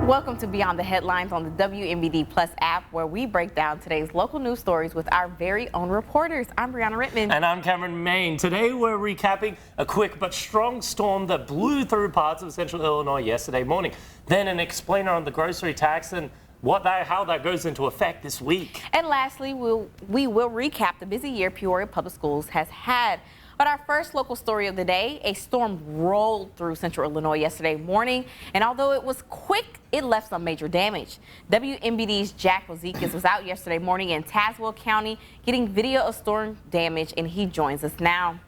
Welcome to Beyond the Headlines on the WMBD Plus app, where we break down today's local news stories with our very own reporters. I'm Brianna Rittman. And I'm Cameron Main. Today we're recapping a quick but strong storm that blew through parts of central Illinois yesterday morning. Then an explainer on the grocery tax and how that goes into effect this week. And lastly, we will recap the busy year Peoria Public Schools has had. But our first local story of the day, a storm rolled through central Illinois yesterday morning, and although it was quick, it left some major damage. WMBD's Jack Lozikis was out yesterday morning in Tazewell County getting video of storm damage, and he joins us now.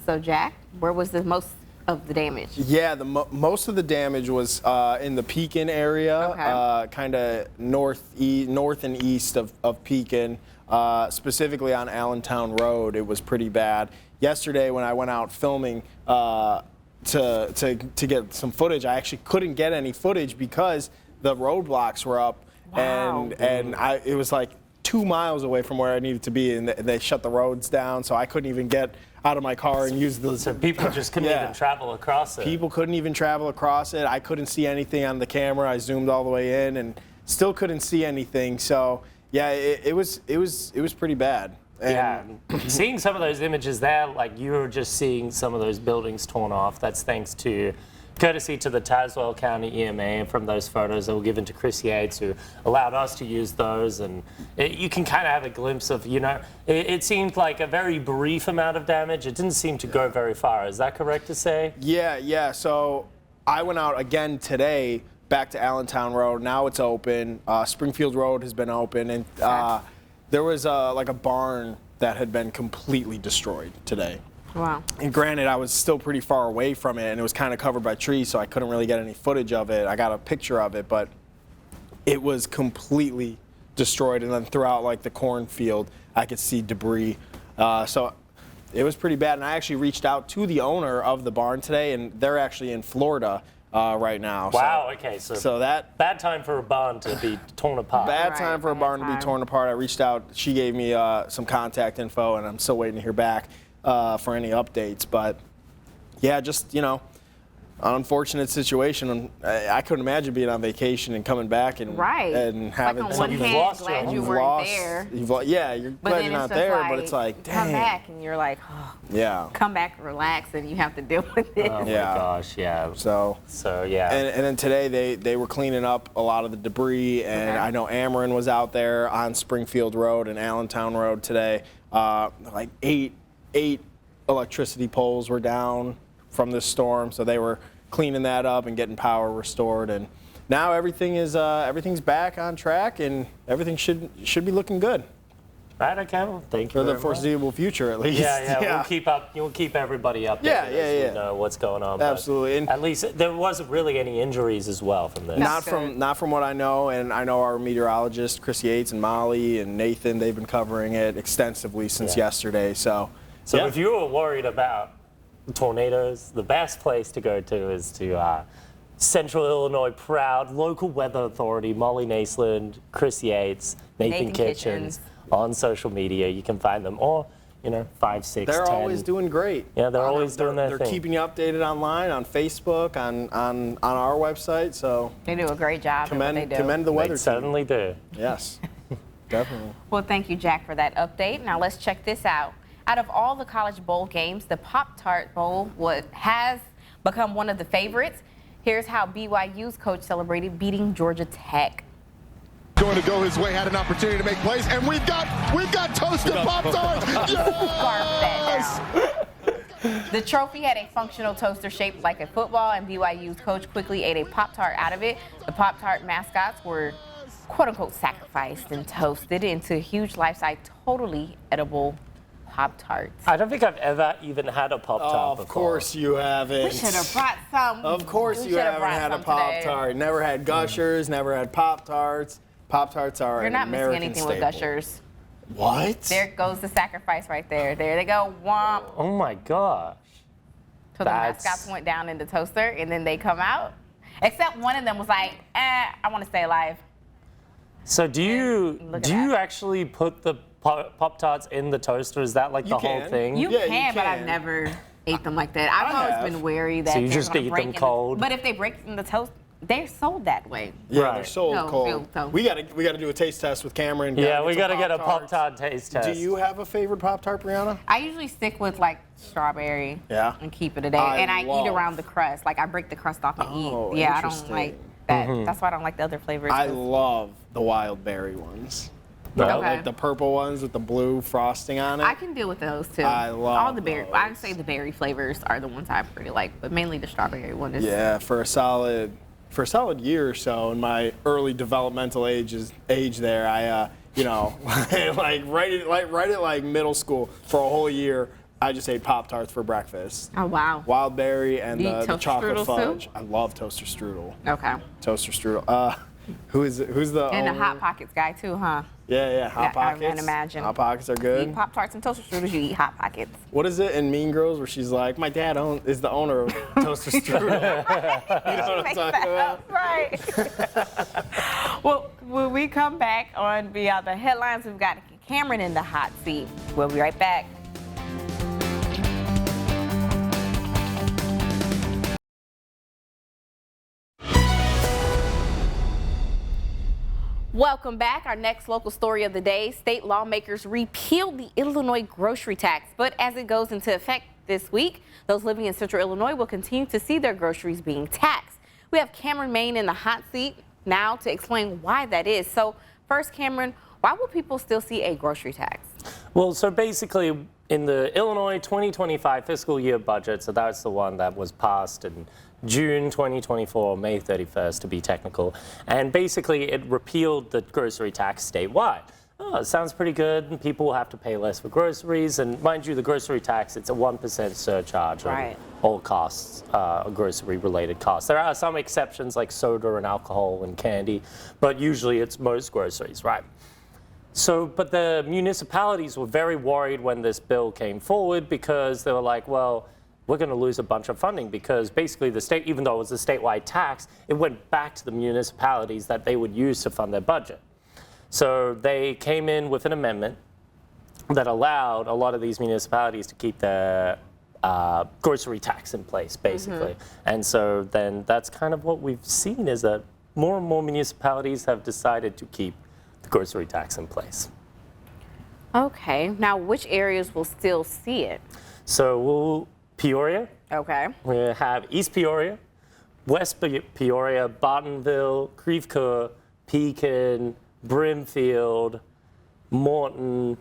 So Jack, where was the most of the damage? Yeah, most of the damage was in the Pekin area, kind of north and east of Pekin, specifically on Allentown Road. It was pretty bad. Yesterday, when I went out filming to get some footage, I actually couldn't get any footage because the roadblocks were up, Wow. and it was like 2 miles away from where I needed to be, and they shut the roads down, so I couldn't even get out of my car and use the. So people just couldn't even travel across it. People couldn't even travel across it. I couldn't see anything on the camera. I zoomed all the way in and still couldn't see anything. So yeah, it was pretty bad. And Seeing some of those images there, like you were just seeing some of those buildings torn off. That's courtesy to the Tazewell County EMA from those photos that were given to Chris Yates, who allowed us to use those. And you can kind of have a glimpse of, it seemed like a very brief amount of damage. It didn't seem to go very far. Is that correct to say? Yeah. So I went out again today back to Allentown Road. Now it's open. Springfield Road has been open. And there was like a barn that had been completely destroyed today. Wow. And granted, I was still pretty far away from it, and it was kind of covered by trees, so I couldn't really get any footage of it. I got a picture of it, but it was completely destroyed. And then throughout like the cornfield, I could see debris. So it was pretty bad. And I actually reached out to the owner of the barn today, and they're actually in Florida right now. Wow. Okay. So that bad time for a barn to be torn apart. Bad time for a barn to be torn apart. I reached out. She gave me some contact info, and I'm still waiting to hear back for any updates. But yeah, just an unfortunate situation. I couldn't imagine being on vacation and coming back and having. Like on one hand, glad you weren't there. You're glad you're not there, but it's like, dang. Come back and you're like, come back, relax, and you have to deal with it. Oh my gosh, yeah. So yeah. And then today they were cleaning up a lot of the debris, and I know Ameren was out there on Springfield Road and Allentown Road today. Like eight electricity poles were down from this storm, so they were cleaning that up and getting power restored, and now everything's back on track, and everything should be looking good. Right, okay. Well, thank you for the foreseeable future, at least. Yeah. We'll keep everybody updated as we know what's going on. Absolutely. And at least there wasn't really any injuries as well from this. Not from what I know, and I know our meteorologist Chris Yates and Molly and Nathan, they've been covering it extensively since yesterday. So if you were worried about tornadoes, the best place to go to is to Central Illinois proud local weather authority, Molly Naisland, Chris Yates, Nathan Kitchens. On social media, you can find them, or 5, 6, they're 10. always doing great. Yeah, they're always doing their thing. They're keeping you updated online, on Facebook, on our website. So they do a great job. Commend the weather team. Certainly do. Yes, definitely. Well, thank you, Jack, for that update. Now let's check this out. Out of all the college bowl games, the Pop-Tart Bowl has become one of the favorites. Here's how BYU's coach celebrated beating Georgia Tech. Going to go his way, had an opportunity to make plays, and we've got toasted Pop-Tarts. Yes! The trophy had a functional toaster shaped like a football, and BYU's coach quickly ate a Pop-Tart out of it. The Pop-Tart mascots were quote-unquote sacrificed and toasted into huge life-size, totally edible Pop-Tarts. I don't think I've ever even had a Pop-Tart before. Of course you haven't. We should have brought some. Of course you haven't had a Pop-Tart. Never had Gushers, never had Pop-Tarts. Pop-Tarts are You're not an missing American anything staple. with Gushers. What? There goes the sacrifice right there. There they go. Womp. Oh my gosh. So the mascots went down in the toaster, and then they come out. Except one of them was like, I want to stay alive. So do you actually put the Pop-Tarts in the toaster? Is that like the whole can. thing? You Yeah, you can, but I've can. never ate them like that. I've I always have. been wary that So you they're just gonna eat break them in cold? but if they break in the toast, they're sold that way. Yeah, Right. they're sold No, cold. so- We gotta do a taste test with Cameron. Yeah, we got got to get a Pop-Tarts. Pop-Tart taste test. Do you have a favorite Pop-Tart, Brianna? I usually stick with like strawberry Yeah. and keep it a day. I And I eat love- around the crust. Like I break the crust off and Oh, eat. Yeah, I don't interesting. like that. Mm-hmm. That's why I don't like the other flavors. I 'cause- love the wild berry ones. No? Okay. Like the purple ones with the blue frosting on it. I can deal with those too. I love all the berry. those. I'd say the berry flavors are the ones I pretty like, but mainly the strawberry one is. Yeah, for a solid year or so in my early developmental age there, I like right at like middle school for a whole year, I just ate Pop-Tarts for breakfast. Oh wow. Wild berry and Do you eat the toaster chocolate strudels, fudge. too? I love toaster strudel. Okay. Toaster strudel. Who's the And the owner? Hot Pockets guy too, huh? Yeah, Hot Yeah, I Pockets. can imagine. Hot Pockets are You good. eat Pop-Tarts and toaster strudels, you eat Hot Pockets. What is it in Mean Girls where she's like, my dad is the owner of Toaster Strudel? You know what I'm talking about? Right. Well, when we come back on Beyond the Headlines, we've got Cameron in the hot seat. We'll be right back. Welcome back. Our next local story of the day, state lawmakers repealed the Illinois grocery tax, but as it goes into effect this week, those living in Central Illinois will continue to see their groceries being taxed. We have Cameron Main in the hot seat now to explain why that is. So first, Cameron, why will people still see a grocery tax? Well, so basically, in the Illinois 2025 fiscal year budget, so that's the one that was passed in June 2024, May 31st to be technical, and basically it repealed the grocery tax statewide. Oh, it sounds pretty good, and people will have to pay less for groceries, and mind you, the grocery tax, it's a 1% surcharge on Right. all costs, grocery-related costs. There are some exceptions like soda and alcohol and candy, but usually it's most groceries, right? So, but the municipalities were very worried when this bill came forward because they were like, well, we're going to lose a bunch of funding because basically the state, even though it was a statewide tax, it went back to the municipalities that they would use to fund their budget. So they came in with an amendment that allowed a lot of these municipalities to keep their grocery tax in place, basically. And so then that's kind of what we've seen is that more and more municipalities have decided to keep the grocery tax in place. Okay. Now, which areas will still see it? So Peoria, Okay. we have East Peoria, West Peoria, Bartonville, Creve Coeur, Pekin, Brimfield, Morton,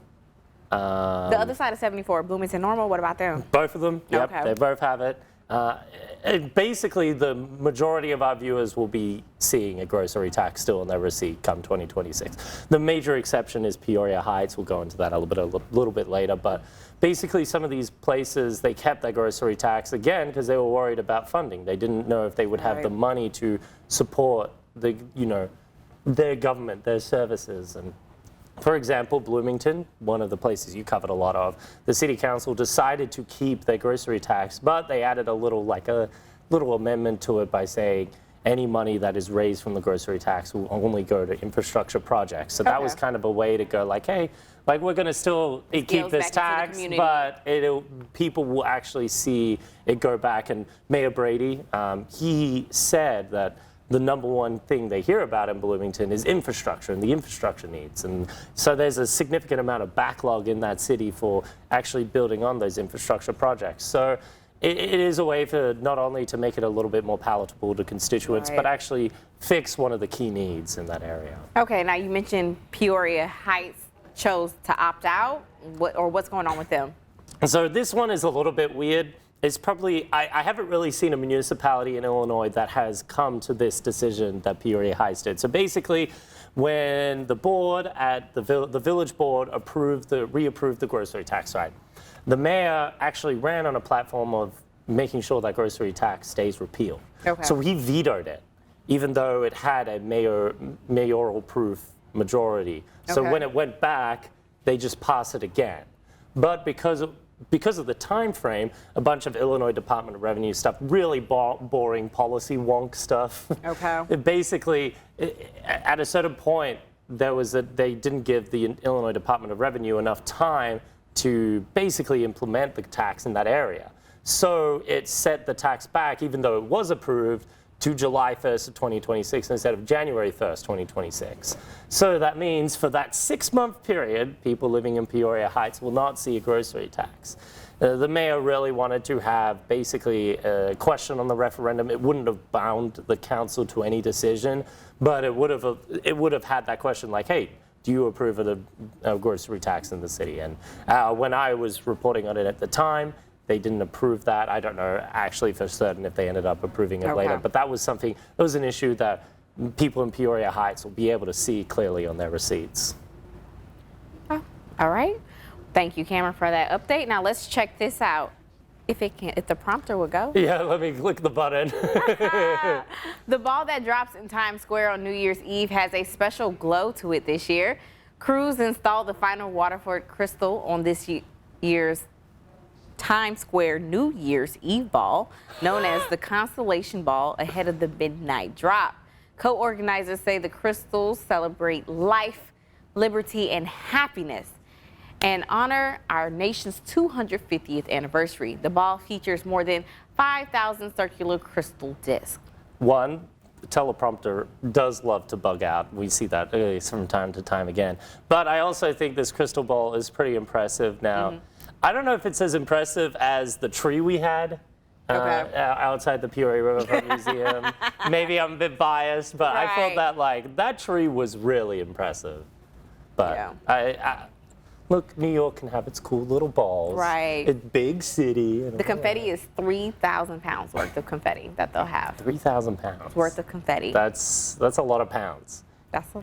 The other side of 74, Bloomington Normal, what about them? both of them. Yep, Okay. they both have it. And basically, the majority of our viewers will be seeing a grocery tax still in their receipt come 2026. The major exception is Peoria Heights. We'll go into that a little bit later. But basically, some of these places, they kept their grocery tax, again, because they were worried about funding. They didn't know if they would have the Right. money to support the, their government, their services. And for example, Bloomington, one of the places you covered a lot of, the city council decided to keep their grocery tax, but they added a little amendment to it by saying any money that is raised from the grocery tax will only go to infrastructure projects. So that was Okay. kind of a way to go like, hey, like we're going to still keep scales this back into the tax, community. but people will actually see it go back. And Mayor Brady, he said that the number one thing they hear about in Bloomington is infrastructure and the infrastructure needs. And so there's a significant amount of backlog in that city for actually building on those infrastructure projects. So it is a way for not only to make it a little bit more palatable to constituents, but Right. actually fix one of the key needs in that area. Okay, now you mentioned Peoria Heights chose to opt out. What's going on with them? So this one is a little bit weird. It's probably, I haven't really seen a municipality in Illinois that has come to this decision that Peoria Heights did. So basically, when the board at the village board reapproved the grocery tax, right? The mayor actually ran on a platform of making sure that grocery tax stays repealed. Okay. So he vetoed it, even though it had a mayoral proof majority. So Okay. when it went back, they just passed it again. But because of the time frame, a bunch of Illinois Department of Revenue stuff, really boring policy wonk stuff. Okay. It basically, at a certain point, they didn't give the Illinois Department of Revenue enough time to basically implement the tax in that area. So it set the tax back, even though it was approved, to July 1st of 2026 instead of January 1st, 2026. So that means for that 6-month period, people living in Peoria Heights will not see a grocery tax. The mayor really wanted to have basically a question on the referendum. It wouldn't have bound the council to any decision, but it would have had that question like, hey, do you approve of the grocery tax in the city? And when I was reporting on it at the time, they didn't approve that. I don't know actually for certain if they ended up approving it later, but that was an issue that people in Peoria Heights will be able to see clearly on their receipts. Oh, all right. Thank you, Cameron, for that update. Now let's check this out. If the prompter would go. Yeah, let me click the button. The ball that drops in Times Square on New Year's Eve has a special glow to it this year. Crews installed the final Waterford crystal on this year's Times Square New Year's Eve ball, known as the Constellation Ball, ahead of the midnight drop. Co-organizers say the crystals celebrate life, liberty, and happiness and honor our nation's 250th anniversary. The ball features more than 5,000 circular crystal discs. One, the teleprompter does love to bug out. We see that from time to time again. But I also think this crystal ball is pretty impressive now. I don't know if it's as impressive as the tree we had outside the Peoria Riverfront Museum. Maybe I'm a bit biased, but I felt that that tree was really impressive. But look, New York can have its cool little balls. Right. It's big city. The confetti is 3,000 pounds worth of confetti that they'll have. 3,000 pounds. Worth of confetti. That's a lot of pounds.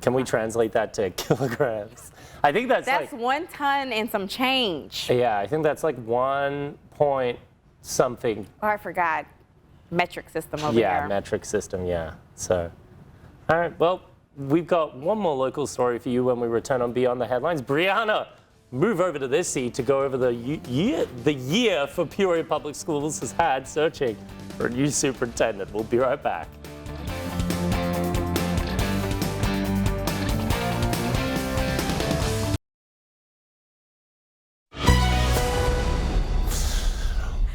Can we translate that to kilograms? I think that's 1 ton and some change. Yeah, I think that's like 1 point something. Oh, I forgot. Metric system over there. Yeah, metric system, yeah. So, all right, well, we've got one more local story for you when we return on Beyond the Headlines. Brianna, move over to this seat to go over the year for Peoria Public Schools has had searching for a new superintendent. We'll be right back.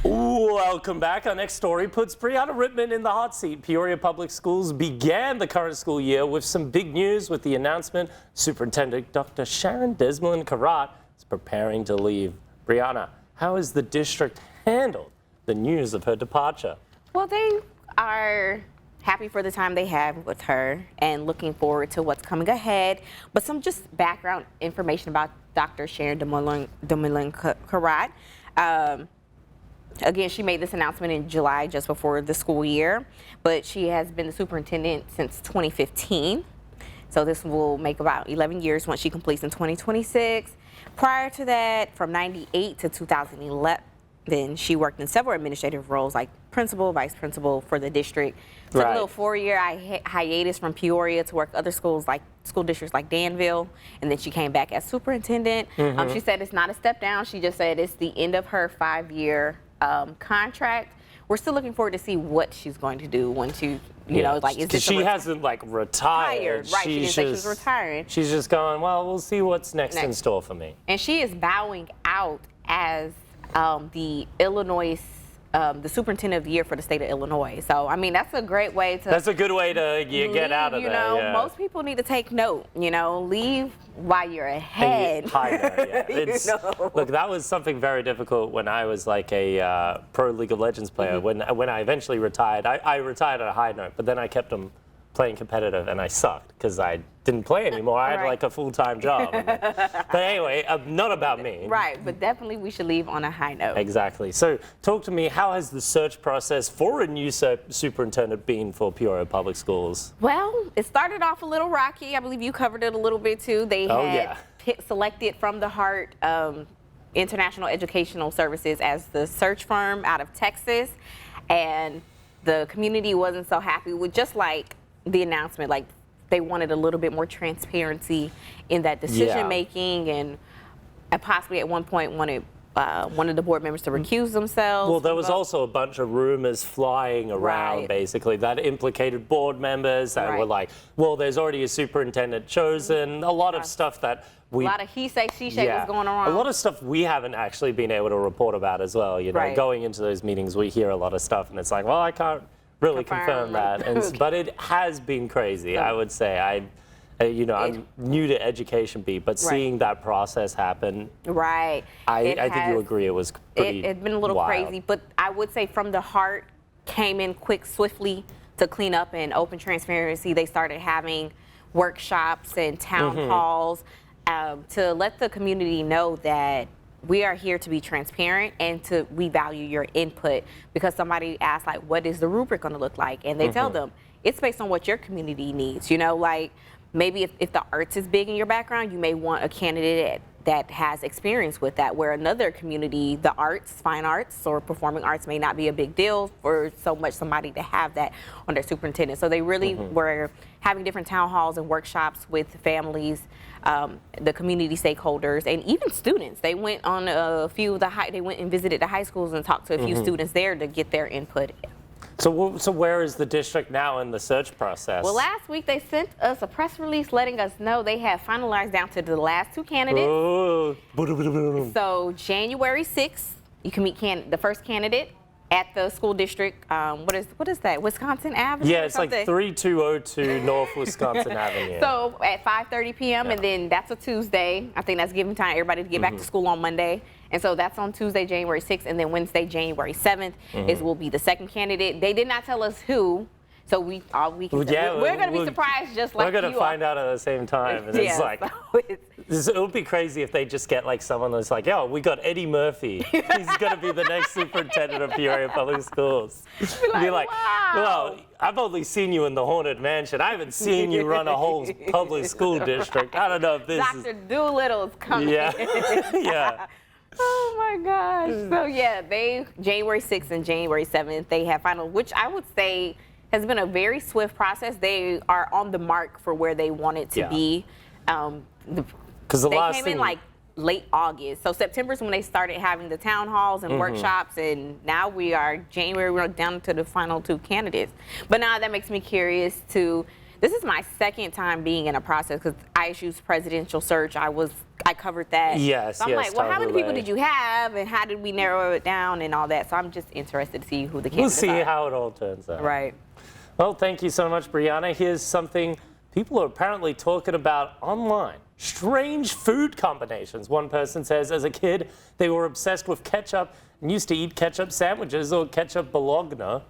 Welcome back. Our next story puts Brianna Rittman in the hot seat. Peoria Public Schools began the current school year with some big news with the announcement Superintendent Dr. Sharon Desmond-Karat is preparing to leave. Brianna, how has the district handled the news of her departure? Well, they are happy for the time they have with her and looking forward to what's coming ahead. But some just background information about Dr. Sharon Desmond-Karat. Again, she made this announcement in July, just before the school year, but she has been the superintendent since 2015. So this will make about 11 years once she completes in 2026. Prior to that, from 98 to 2011, she worked in several administrative roles like principal, vice principal for the district. Took a little 4-year hiatus from Peoria to work other school districts like Danville, and then she came back as superintendent. She said it's not a step down. She just said it's the end of her 5-year contract. We're still looking forward to see what she's going to do when she, you know, like, is this she hasn't retired. Right, she didn't say she was retiring. She's just going, well, we'll see what's next in store for me. And she is bowing out as the Illinois, the superintendent of the year for the state of Illinois. So, I mean, that's a great way to. That's a good way to get out of there. You know, most people need to take note. You know, leave while you're ahead. Look, that was something very difficult when I was like a pro League of Legends player. When I eventually retired, I retired at a high note, but then I kept them playing competitive, and I sucked because I didn't play anymore. I had like a full-time job. But anyway, not about me. Right, but definitely we should leave on a high note. Exactly. So talk to me, how has the search process for a new superintendent been for Peoria Public Schools? Well, it started off a little rocky. I believe you covered it a little bit too. They had selected From the Heart International Educational Services as the search firm out of Texas, and the community wasn't so happy with just like the announcement. Like, they wanted a little bit more transparency in that decision making, and possibly at one point wanted one of the board members to recuse themselves. Well, there was also a bunch of rumors flying around, Right. basically, that implicated board members that were Right. like, well, there's already a superintendent chosen. A lot of stuff that A lot of he say, she say was going around. A lot of stuff we haven't actually been able to report about as well. You know, Right. going into those meetings, we hear a lot of stuff, and it's like, well, I can't really confirm that. And, but it has been crazy, I would say. I'm new to education beat, but seeing that process happen, Right. I think you agree it was pretty It's been a little wild. crazy, but I would say from the heart came in quick, swiftly to clean up and open transparency. They started having workshops and town halls to let the community know that we are here to be transparent and we value your input, because somebody asked, like, what is the rubric going to look like? And they tell them it's based on what your community needs. You know, like maybe if the arts is big in your background, you may want a candidate that has experience with that, where another community, the arts, fine arts or performing arts, may not be a big deal for so much somebody to have that on their superintendent. So they really were having different town halls and workshops with families, the community stakeholders, and even students. They went on a few of they went and visited the high schools and talked to a few students there to get their input. So where is the district now in the search process? Well, last week they sent us a press release letting us know they have finalized down to the last 2 candidates. Oh. So January 6th, you can meet the first candidate at the school district. What is that? Wisconsin Avenue? Yeah, or it's like something? 3202 North Wisconsin Avenue. So at 5:30 p.m. and then that's a Tuesday. I think that's giving time everybody to get back to school on Monday. And so that's on Tuesday, January 6th, and then Wednesday, January 7th will be the second candidate. They did not tell us who. So we're going to be surprised just like you are. We're going to find out at the same time. And it's like, it would be crazy if they just get like someone that's like, yo, we got Eddie Murphy. He's going to be the next superintendent of Peoria Public Schools. Be like, wow. Well, I've only seen you in the Haunted Mansion. I haven't seen you run a whole public school district. I don't know if this Dr. Doolittle's coming. Yeah, yeah. Oh my gosh. So yeah, January 6th and January 7th, they have final, which I would say has been a very swift process. They are on the mark for where they want it to be. Because they came in like late August. So September is when they started having the town halls and workshops, and now we are January, we're down to the final 2 candidates. But now that makes me curious this is my second time being in a process, because ISU's presidential search, I covered that. Yes, so I'm like, well, how many people did you have, and how did we narrow it down and all that? So I'm just interested to see who the candidates are. We'll see how it all turns out. Right. Well, thank you so much, Brianna. Here's something people are apparently talking about online. Strange food combinations. One person says as a kid, they were obsessed with ketchup and used to eat ketchup sandwiches or ketchup bologna.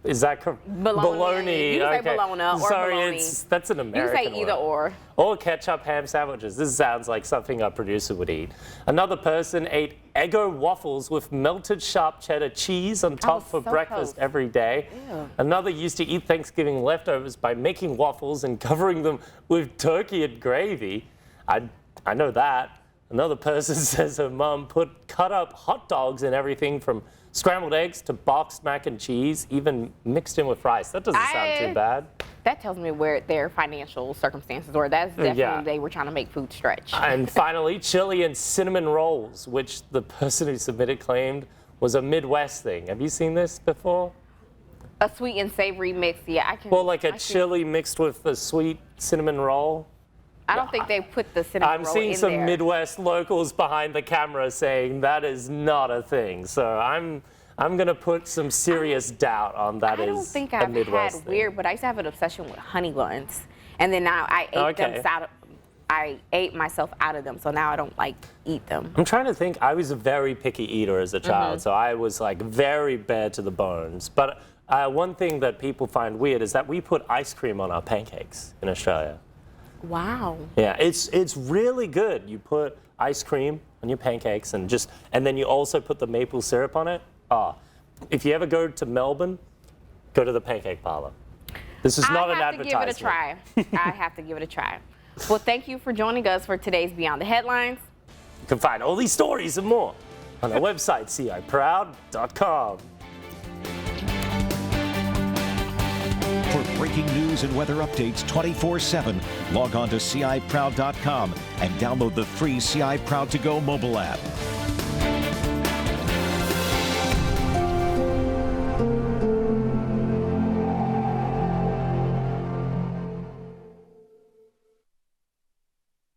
Is that correct? Bologna. You can say bologna or Sorry, bologna. That's an American You say either word. Or ketchup ham sandwiches. This sounds like something a producer would eat. Another person ate Eggo waffles with melted sharp cheddar cheese on top for breakfast every day. Ew. Another used to eat Thanksgiving leftovers by making waffles and covering them with turkey and gravy. I know that. Another person says her mom cut up hot dogs and everything from scrambled eggs to boxed mac and cheese, even mixed in with rice. That doesn't sound too bad. That tells me where their financial circumstances were. That's definitely they were trying to make food stretch. And finally, chili and cinnamon rolls, which the person who submitted claimed was a Midwest thing. Have you seen this before? A sweet and savory mix, yeah. Well, like a chili mixed with a sweet cinnamon roll. I don't think they put the cinnamon roll in there. I'm seeing some Midwest locals behind the camera saying that is not a thing. So I'm going to put some serious doubt on that. I don't think I've had weird, but I used to have an obsession with honey buns. And then now I ate them I ate myself out of them, so now I don't eat them. I'm trying to think. I was a very picky eater as a child, so I was like very bare to the bones. But one thing that people find weird is that we put ice cream on our pancakes in Australia. Wow. Yeah, it's really good. You put ice cream on your pancakes and then you also put the maple syrup on it. If you ever go to Melbourne, go to the Pancake Parlor. This is not an advertisement. I have to give it a try. I have to give it a try. Well, thank you for joining us for today's Beyond the Headlines. You can find all these stories and more on our website, ciproud.com. For breaking news and weather updates 24/7, log on to ciproud.com and download the free CI Proud to Go mobile app.